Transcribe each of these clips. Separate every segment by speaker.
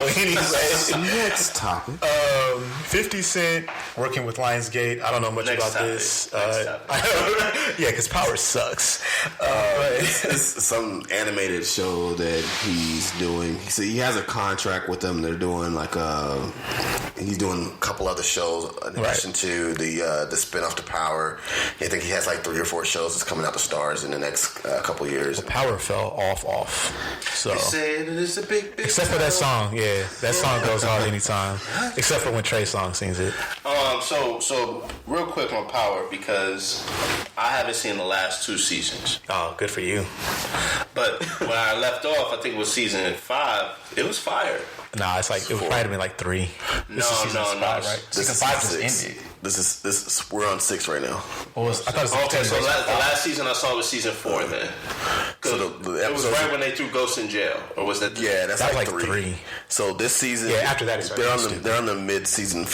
Speaker 1: Anyway,
Speaker 2: next topic.
Speaker 1: 50 Cent working with Lionsgate. I don't know much about this. Yeah, because Power sucks.
Speaker 2: It's some animated show that he's doing. So he has a contract with them. They're doing he's doing a couple other shows in addition to the spinoff to Power. I think he has 3 or 4 shows that's coming out to stars in the next couple years.
Speaker 1: Well, Power fell off. So
Speaker 2: they said it is a big
Speaker 1: except for that song, yeah, that song goes hard anytime. Except for when Trey Songz sings it.
Speaker 3: So real quick on Power, because I haven't seen the last 2 seasons.
Speaker 1: Oh, good for you.
Speaker 3: But when I left off, I think it was season 5. It was fire.
Speaker 1: Nah, it would probably been 3.
Speaker 3: No.
Speaker 1: 5, right?
Speaker 2: Season 5 just ended. This is we're on 6 right now.
Speaker 1: I thought it was
Speaker 3: okay. So the last season I saw was season 4 then.
Speaker 2: So
Speaker 3: it was right when they threw Ghost in jail, or was that?
Speaker 2: Yeah, that's
Speaker 1: 3.
Speaker 2: So this season,
Speaker 1: after that,
Speaker 2: they're on the mid-season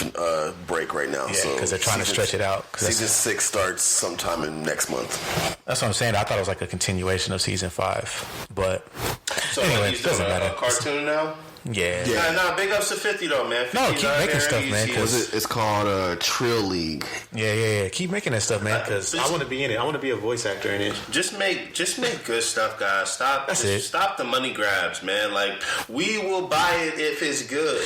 Speaker 2: break right now.
Speaker 1: Yeah, because they're trying to stretch it out.
Speaker 2: Season 6 starts sometime in next month.
Speaker 1: That's what I'm saying. I thought it was a continuation of season 5, but
Speaker 3: so
Speaker 1: anyway,
Speaker 3: he's
Speaker 1: it doesn't
Speaker 3: doing
Speaker 1: matter.
Speaker 3: A cartoon now.
Speaker 1: Yeah.
Speaker 3: Nah, big ups to 50 though, man.
Speaker 1: No, keep making stuff, man.
Speaker 2: It's called Trill League.
Speaker 1: Yeah. Keep making that stuff, man. Because I want to be in it. I want to be a voice actor in it.
Speaker 3: Just make good stuff, guys. Stop the money grabs, man. We will buy it if it's good.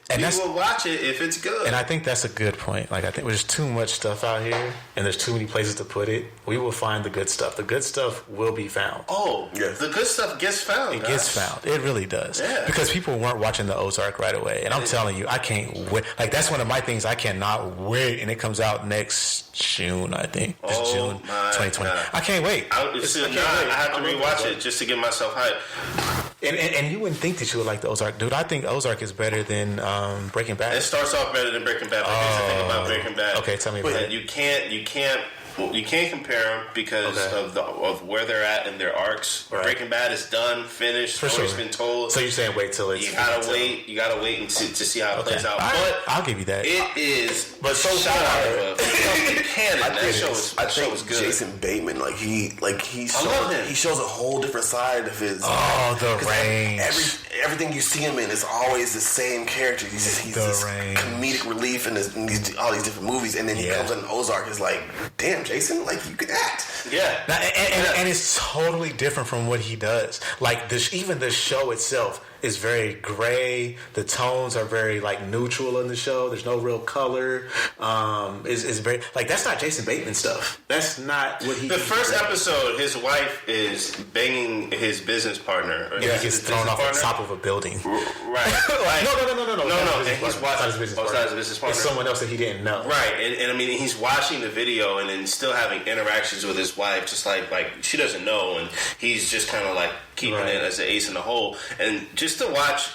Speaker 3: And we will watch it if it's good.
Speaker 1: And I think that's a good point. I think there's too much stuff out here, and there's too many places to put it. We will find the good stuff. The good stuff will be found.
Speaker 3: Oh, yeah. The good stuff gets found.
Speaker 1: It gets found. It really does. Yeah. Because people weren't watching the Ozark right away, and I'm telling you, I can't wait. That's one of my things. I cannot wait, and it comes out next June, I think. It's June 2020.
Speaker 3: God.
Speaker 1: I can't wait.
Speaker 3: I have to rewatch it just to get myself hyped.
Speaker 1: And you wouldn't think that you would like the Ozark, dude. I think Ozark is better than Breaking Bad.
Speaker 3: It starts off better than Breaking Bad. But here's the thing about Breaking Bad.
Speaker 1: Okay, tell me about it.
Speaker 3: You can't compare them because of where they're at in their arcs. Right. Breaking Bad is done, finished, story's been told.
Speaker 1: So you're saying wait till it's...
Speaker 3: You gotta wait to see how it plays out.
Speaker 1: But I'll give you that.
Speaker 3: It is...
Speaker 1: But so far...
Speaker 3: That show is good.
Speaker 2: Jason Bateman, he shows a whole different side of his...
Speaker 1: Oh, the range.
Speaker 2: Everything you see him in is always the same character. He's this comedic relief in all these different movies, and then he comes in Ozark. Is damn, Jason, you could act.
Speaker 3: Yeah,
Speaker 1: and it's totally different from what he does. Even the show itself is very gray. The tones are very neutral in the show. There's no real color. Is very that's not Jason Bateman stuff. That's not what he.
Speaker 3: The first episode, his wife is banging his business partner.
Speaker 1: Yeah, he gets thrown off the top of a building.
Speaker 3: Right.
Speaker 1: No.
Speaker 3: And he's watching his business partner.
Speaker 1: It's someone else that he didn't know.
Speaker 3: Right, and I mean he's watching the video and then still having interactions with his wife, just like she doesn't know, and he's just kind of keeping it as an ace in the hole, and just to watch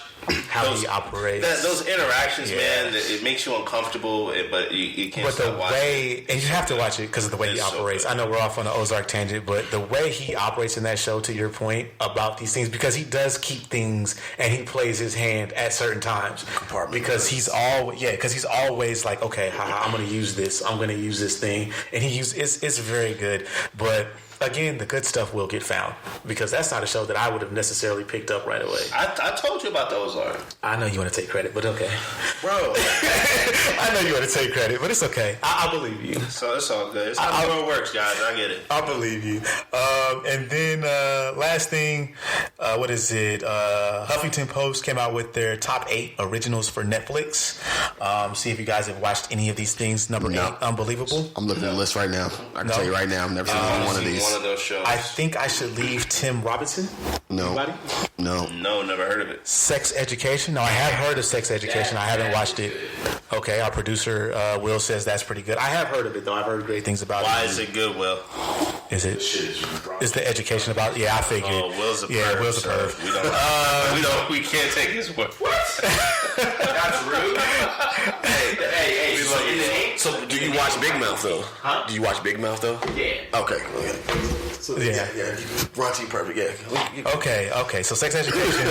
Speaker 1: how he operates,
Speaker 3: those interactions, man, it makes you uncomfortable, but you can't.
Speaker 1: But the way, and you have to watch it because of the way he operates. I know we're off on the Ozark tangent, but the way he operates in that show, to your point about these things, because he does keep things and he plays his hand at certain times. Because he's always okay, I'm going to use this. I'm going to use this thing, and it's very good, but. Again, the good stuff will get found because that's not a show that I would have necessarily picked up right away.
Speaker 3: I told you about the Ozark.
Speaker 1: I know you want to take credit, but okay.
Speaker 3: Bro.
Speaker 1: I know you want to take credit, but it's okay. I believe you.
Speaker 3: So it's all good. It's how it works, guys. I get it.
Speaker 1: I believe you. And then last thing, what is it? Huffington Post came out with their top 8 originals for Netflix. See if you guys have watched any of these things. Number 8, Unbelievable.
Speaker 2: I'm looking at the list right now. I can tell you right now, I've never seen one of these.
Speaker 3: One of those shows.
Speaker 1: I think I should leave Tim Robinson.
Speaker 2: No.
Speaker 1: Anybody?
Speaker 2: No,
Speaker 3: never heard of it.
Speaker 1: Sex Education. No, I have heard of Sex Education. I haven't watched it. Okay, our producer Will says that's pretty good. I have heard of it though. I've heard great things about it.
Speaker 3: Why is it good, Will?
Speaker 1: Is it? Is the education about? Yeah, I figured.
Speaker 3: Oh, Will's a perv.
Speaker 1: Yeah, Will's a perv.
Speaker 3: We can't take his word. What? That's rude. Hey.
Speaker 2: So do you watch Big Mouth though?
Speaker 3: Huh?
Speaker 2: Do you watch Big Mouth though?
Speaker 3: Yeah.
Speaker 2: Okay. So, yeah. Ron T. Perfect. Yeah.
Speaker 1: Okay. So Sex Education.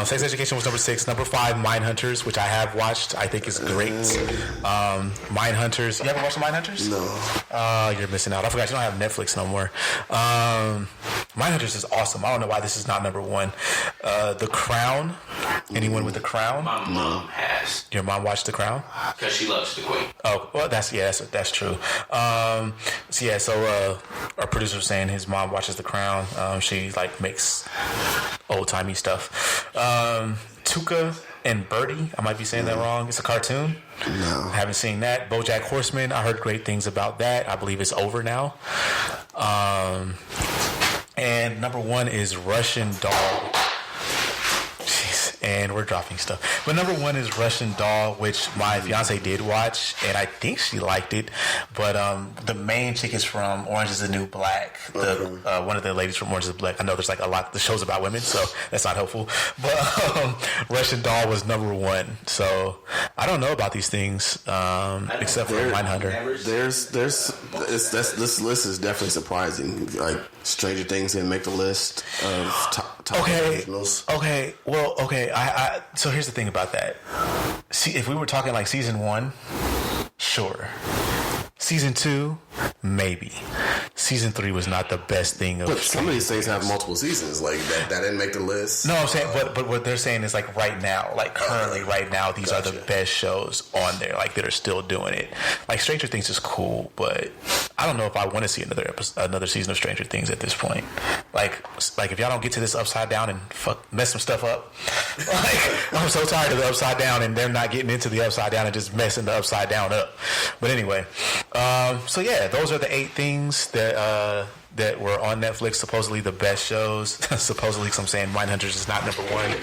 Speaker 1: Sex Education was number 6. Number 5, Mindhunters, which I have watched. I think is great. Mindhunters. You haven't watched Mindhunters?
Speaker 2: No.
Speaker 1: You're missing out. I forgot you don't have Netflix no more. Mindhunters is awesome. I don't know why this is not number one. The Crown. Anyone with The Crown?
Speaker 3: My mom has.
Speaker 1: Your mom watched The Crown?
Speaker 3: Because she loves the Queen.
Speaker 1: Oh, well, that's true. So our producer was saying his mom watches The Crown. She like makes old timey stuff. Tuca and Birdie. I might be saying that wrong. It's a cartoon.
Speaker 2: No,
Speaker 1: I haven't seen that. BoJack Horseman. I heard great things about that. I believe it's over now. And number one is Russian Doll. And we're dropping stuff. But number one is Russian Doll, which my fiance did watch, and I think she liked it. But the main chick is from Orange is the New Black. One of the ladies from Orange is the Black. I know there's like a lot of the shows about women, so that's not helpful. But Russian Doll was number one. So I don't know about these things, except for Mindhunter.
Speaker 2: This list is definitely surprising. Like Stranger Things didn't make the list of top originals.
Speaker 1: Okay. So here's the thing about that. See, if we were talking like season 1, sure. Season 2, maybe. Season 3 was not the best thing.
Speaker 2: But some of these things have multiple seasons. Like that didn't make the list.
Speaker 1: No, I'm saying, but what they're saying is like right now, like currently right now, these are the best shows on there. Like that are still doing it. Like Stranger Things is cool, but I don't know if I want to see another season of Stranger Things at this point. Like if y'all don't get to this upside down and mess some stuff up. Like I'm so tired of the upside down and they're not getting into the upside down and just messing the upside down up. But anyway. So yeah, those are the 8 things that were on Netflix, supposedly the best shows. Supposedly, because I'm saying Mindhunters is not number one.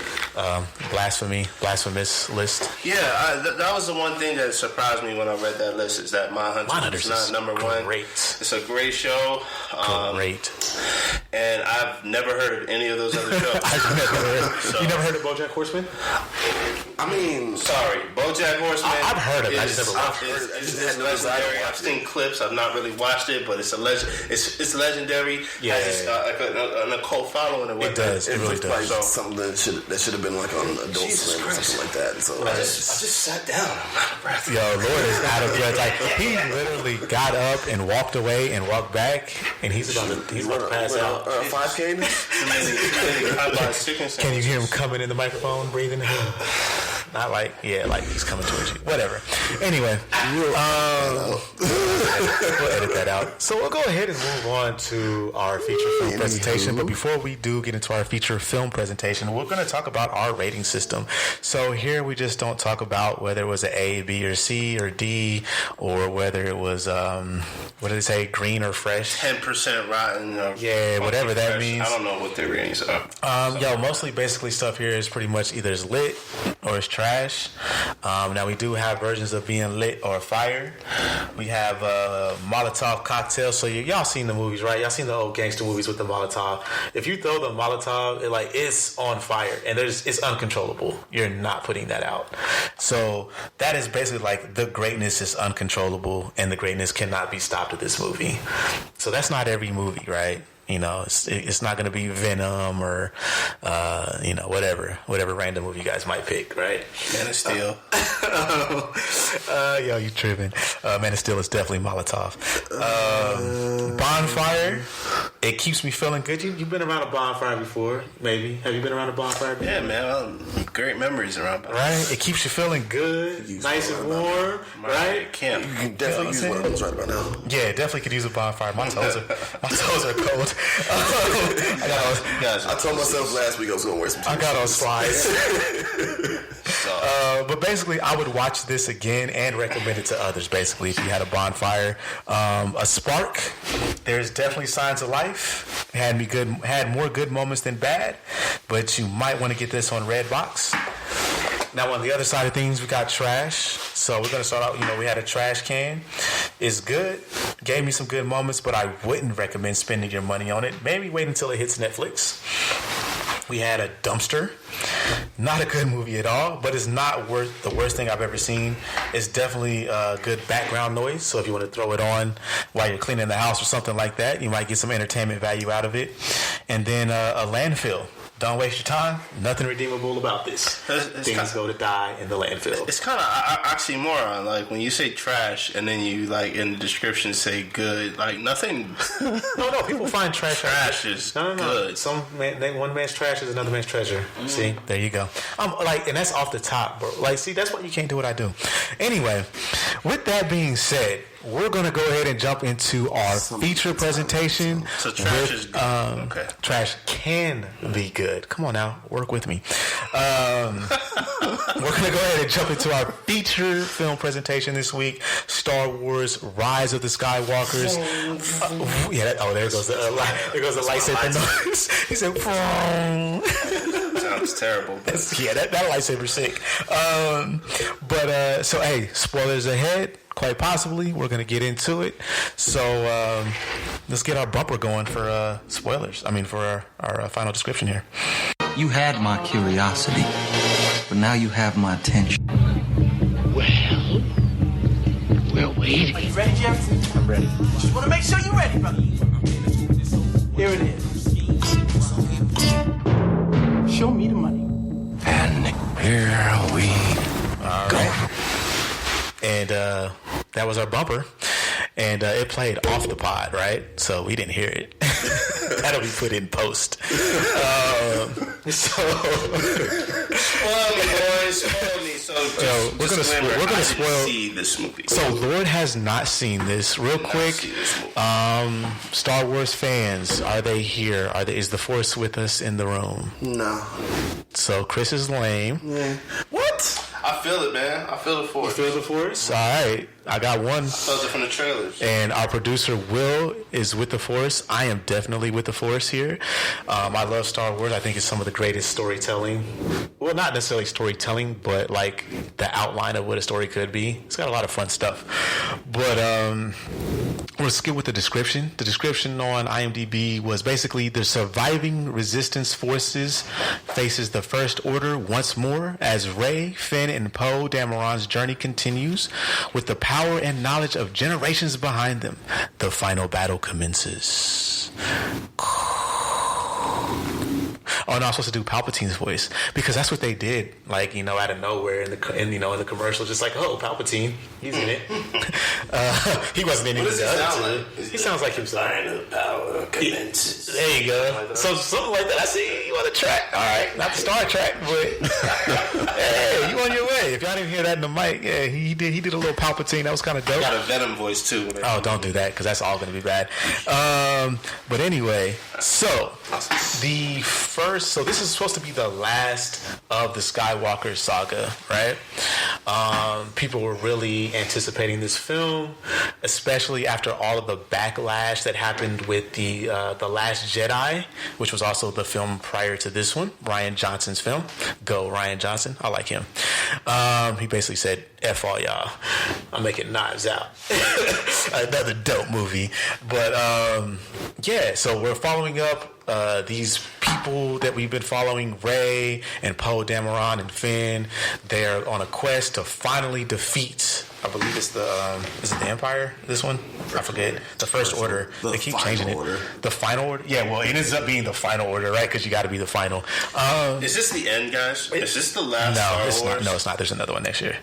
Speaker 1: Blasphemous list.
Speaker 3: Yeah, that was the one thing that surprised me when I read that list, is that Mindhunters is not number one.
Speaker 1: Great.
Speaker 3: It's a great show.
Speaker 1: Great.
Speaker 3: And I've never heard of any of those other shows.
Speaker 1: You never heard of BoJack Horseman?
Speaker 2: I mean,
Speaker 3: sorry, BoJack Horseman.
Speaker 1: I've heard of it. I just never watched it.
Speaker 3: It's legendary. I've seen clips. I've not really watched it, but it's a legend. It's legendary.
Speaker 1: Yeah,
Speaker 3: has a cult following.
Speaker 1: It does. It really does.
Speaker 2: Like something that should have been like on Adult Swim or something like that. So
Speaker 3: I just sat down. I'm out of breath.
Speaker 1: Yo, Lord is out of breath. Like he literally got up and walked away and walked back, and he's about to pass out.
Speaker 2: 5K.
Speaker 1: Can you hear him coming in the microphone, breathing in? Not like he's coming towards you. Whatever. Anyway, we'll edit that out. So we'll go ahead and move on to our feature film presentation. But before we do get into our feature film presentation, we're going to talk about our rating system. So here we just don't talk about whether it was an A, B, or C, or D, or whether it was what do they say, green or fresh?
Speaker 3: 10% rotten.
Speaker 1: Yeah, whatever that means.
Speaker 3: I don't know what their ratings are.
Speaker 1: Mostly basically stuff here is pretty much either it's lit or it's trash. Now we do have versions of being lit or fire. We have Molotov cocktails. So y'all seen the movies, right? Y'all seen the old gangster movies with the Molotov. If you throw the Molotov, it's on fire and it's uncontrollable. You're not putting that out. So that is basically like the greatness is uncontrollable and the greatness cannot be stopped with this movie. So that's not every movie, right? You know, it's not going to be Venom or, whatever random movie you guys might pick, right?
Speaker 3: Man of Steel.
Speaker 1: Yo, you tripping. Man of Steel is definitely Molotov. Bonfire. It keeps me feeling good. You've been around a bonfire before, maybe. Have you been around a bonfire before?
Speaker 3: Yeah, man. Great memories around bonfire.
Speaker 1: Right? It keeps you feeling good, nice and warm, right?
Speaker 3: Camp.
Speaker 2: You can definitely use one of those right about now.
Speaker 1: Yeah, definitely could use a bonfire. My toes are cold.
Speaker 2: I told myself last week I was going to wear some t-shirts.
Speaker 1: I got on slides. But basically, I would watch this again and recommend it to others, basically, if you had a bonfire. A spark. There's definitely signs of life. Had more good moments than bad, but you might want to get this on Redbox. Now, on the other side of things, we got trash. So we're going to start out, we had a trash can. It's good. Gave me some good moments, but I wouldn't recommend spending your money on it. Maybe wait until it hits Netflix. We had a dumpster. Not a good movie at all, but it's not the worst thing I've ever seen. It's definitely good background noise. So if you want to throw it on while you're cleaning the house or something like that, you might get some entertainment value out of it. And then a landfill. Don't waste your time. Nothing redeemable about this. Things go to die in the landfill.
Speaker 3: It's kind of oxymoron. Like when you say trash and then you like in the description say good. Like nothing.
Speaker 1: No. People find trash.
Speaker 3: Trash is good.
Speaker 1: One man's trash is another man's treasure. See, there you go. And that's off the top, bro. Like, see, that's why you can't do what I do. Anyway, with that being said, we're going to go ahead and jump into our feature presentation.
Speaker 3: So trash is good. Okay.
Speaker 1: Trash can be good. Come on now, work with me. We're going to go ahead and jump into our feature film presentation this week. Star Wars: Rise of the Skywalkers. There goes the lightsaber noise. He said,
Speaker 3: sounds terrible.
Speaker 1: That lightsaber's sick. So hey, spoilers ahead. Quite possibly, we're going to get into it. So let's get our bumper going for spoilers. For our final description here.
Speaker 4: You had my curiosity, but now you have my attention.
Speaker 5: Well, we're waiting.
Speaker 6: Are you ready, Jefferson?
Speaker 1: I'm ready.
Speaker 6: Just want to make sure you're ready, brother. Here it is. Show me the money.
Speaker 5: And here we go.
Speaker 1: And that was our bumper. And it played off the pod, right? So we didn't hear it. That'll be put in post.
Speaker 3: Spoil me, boys. Spoil me. So
Speaker 1: we're gonna spoil.
Speaker 3: See this movie.
Speaker 1: So Lord has not seen this. Real quick, Star Wars fans, are they here? Is the Force with us in the room?
Speaker 2: No.
Speaker 1: So Chris is lame.
Speaker 2: Yeah.
Speaker 3: What? I feel it, man. I feel the Force.
Speaker 1: You feel the Force? All right. I got one.
Speaker 3: Those are from the trailers.
Speaker 1: And our producer, Will, is with the Force. I am definitely with the Force here. I love Star Wars. I think it's some of the greatest storytelling. Well, not necessarily storytelling, but like the outline of what a story could be. It's got a lot of fun stuff. But we'll skip with the description. The description on IMDb was basically the surviving resistance forces faces the First Order once more as Rey, Finn, and Poe Dameron's journey continues with the power and knowledge of generations behind them. The final battle commences. Oh no, I'm supposed to do Palpatine's voice because that's what they did. Like, out of nowhere in the commercial, just like, oh, Palpatine, he's in it. He wasn't in it.
Speaker 3: What does he sound like?
Speaker 1: He sounds like himself.
Speaker 3: Final power commences.
Speaker 1: There you go. So something like that. I see you on the track. All right, not the Star Trek, but hey, you on your way. If y'all didn't hear that in the mic, yeah, he did a little Palpatine. That was kind of dope.
Speaker 3: Got a Venom voice too.
Speaker 1: Oh, don't do that because that's all going to be bad. But anyway, so this is supposed to be the last of the Skywalker Saga, right? People were really anticipating this film, especially after all of the backlash that happened with the Last Jedi, which was also the film prior to this one, Rian Johnson's film. Go Rian Johnson, I like him. He basically said, F all y'all, I'm making Knives Out. Another dope movie. But so we're following up these people that we've been following, Rey and Poe Dameron and Finn. They're on a quest to finally defeat, I believe it's is it the Empire, this one? I forget. The First Order. They keep changing it. The Final Order? Yeah, well, it ends up being the Final Order, right? Because you got to be the final.
Speaker 3: Is this the end, guys? Is this the last Star Wars?
Speaker 1: Not. No, it's not. There's another one next year.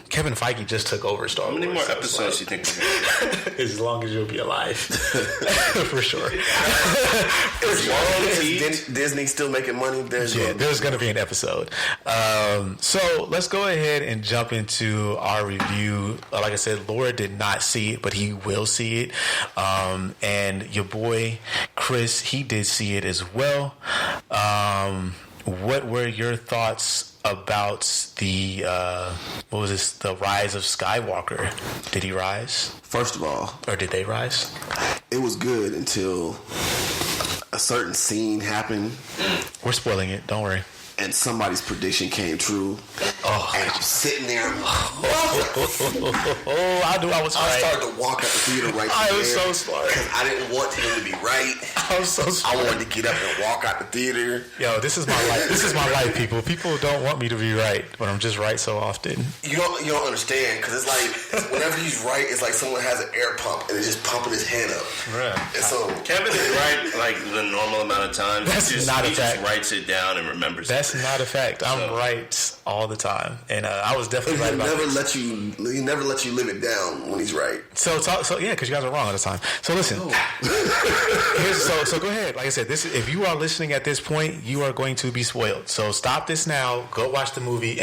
Speaker 1: Kevin Feige just took over Star Wars.
Speaker 3: How many more episodes do you think we're going to get?
Speaker 1: As long as you'll be alive. For sure.
Speaker 2: As long as Disney's still making money, there's
Speaker 1: going to be an episode. So let's go ahead and jump into our review. Like I said, Laura did not see it, but he will see it. And your boy, Chris, he did see it as well. What were your thoughts about the the rise of Skywalker? Did he rise?
Speaker 2: First of all,
Speaker 1: or did they rise?
Speaker 2: It was good until a certain scene happened.
Speaker 1: We're spoiling it. Don't worry.
Speaker 2: and somebody's prediction came true. And I'm sitting there.
Speaker 1: I knew I was right.
Speaker 2: I started to walk out the theater right there.
Speaker 1: I was so smart.
Speaker 2: Because I didn't want him to be right.
Speaker 1: I was so smart.
Speaker 2: I wanted to get up and walk out the theater.
Speaker 1: Yo, this is my life. This is my life, people. People don't want me to be right, but I'm just right so often.
Speaker 2: You don't understand, because it's like whenever he's right, it's like someone has an air pump and it's just pumping his hand up.
Speaker 1: Right.
Speaker 2: And so
Speaker 3: Kevin is right like the normal amount of times.
Speaker 1: That's not a
Speaker 3: he
Speaker 1: fact.
Speaker 3: just writes it down and remembers
Speaker 1: That's
Speaker 3: it.
Speaker 1: not a fact. I'm right all the time, and I was definitely right
Speaker 2: he
Speaker 1: about
Speaker 2: never
Speaker 1: this.
Speaker 2: he never lets you live it down when he's right.
Speaker 1: So yeah, because you guys are wrong all the time. So listen, so go ahead. Like I said, if you are listening at this point, you are going to be spoiled. So stop this now. Go watch the movie.